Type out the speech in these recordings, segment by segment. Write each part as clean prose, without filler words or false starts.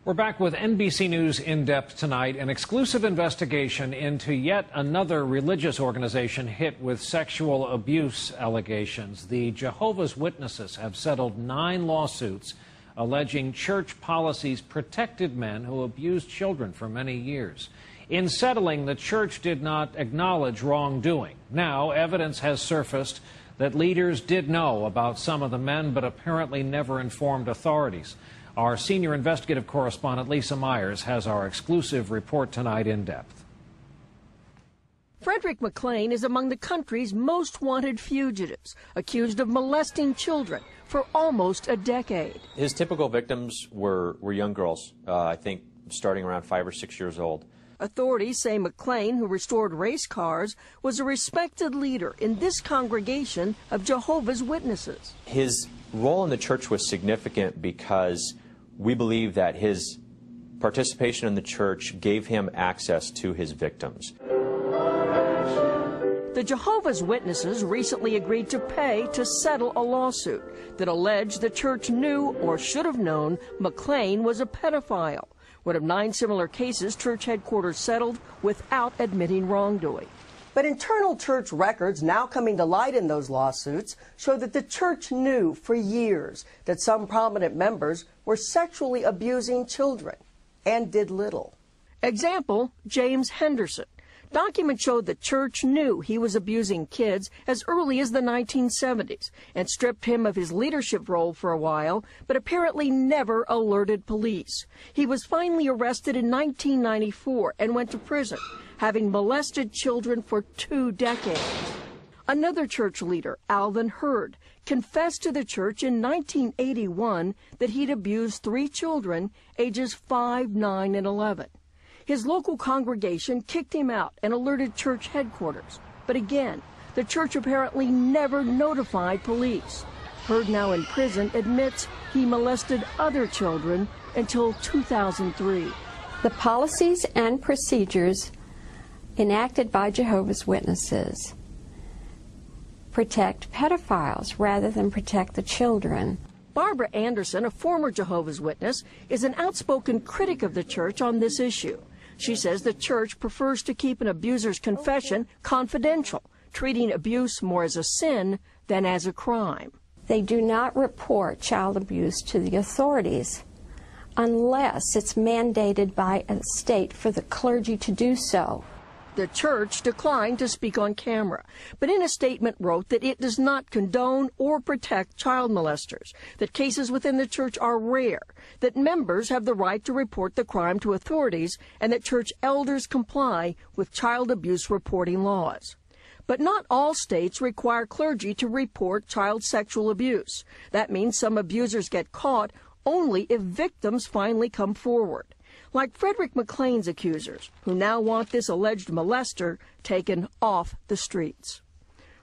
We're back with NBC News In Depth tonight, an exclusive investigation into yet another religious organization hit with sexual abuse allegations. The Jehovah's Witnesses have settled 9 lawsuits alleging church policies protected men who abused children for many years. In settling, the church did not acknowledge wrongdoing. Now, evidence has surfaced that leaders did know about some of the men, but apparently never informed authorities. Our senior investigative correspondent, Lisa Myers, has our exclusive report tonight in depth. Frederick McLean is among the country's most wanted fugitives, accused of molesting children for almost a decade. His typical victims were young girls, I think starting around 5 or 6 years old. Authorities say McLean, who restored race cars, was a respected leader in this congregation of Jehovah's Witnesses. His role in the church was significant because we believe that his participation in the church gave him access to his victims. The Jehovah's Witnesses recently agreed to pay to settle a lawsuit that alleged the church knew or should have known McLean was a pedophile. One of 9 similar cases church headquarters settled without admitting wrongdoing. But internal church records now coming to light in those lawsuits show that the church knew for years that some prominent members were sexually abusing children and did little. Example, James Henderson. Documents showed the church knew he was abusing kids as early as the 1970s and stripped him of his leadership role for a while, but apparently never alerted police. He was finally arrested in 1994 and went to prison, having molested children for 2 decades. Another church leader, Alvin Hurd, confessed to the church in 1981 that he'd abused 3 children, ages 5, 9, and 11. His local congregation kicked him out and alerted church headquarters. But again, the church apparently never notified police. Hurd, now in prison, admits he molested other children until 2003. The policies and procedures enacted by Jehovah's Witnesses protect pedophiles rather than protect the children. Barbara Anderson, a former Jehovah's Witness, is an outspoken critic of the church on this issue. She says the church prefers to keep an abuser's confession confidential, treating abuse more as a sin than as a crime. They do not report child abuse to the authorities unless it's mandated by a state for the clergy to do so. The church declined to speak on camera, but in a statement wrote that it does not condone or protect child molesters, that cases within the church are rare, that members have the right to report the crime to authorities, and that church elders comply with child abuse reporting laws. But not all states require clergy to report child sexual abuse. That means some abusers get caught only if victims finally come forward, like Frederick McLean's accusers, who now want this alleged molester taken off the streets.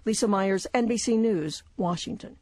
Lisa Myers, NBC News, Washington.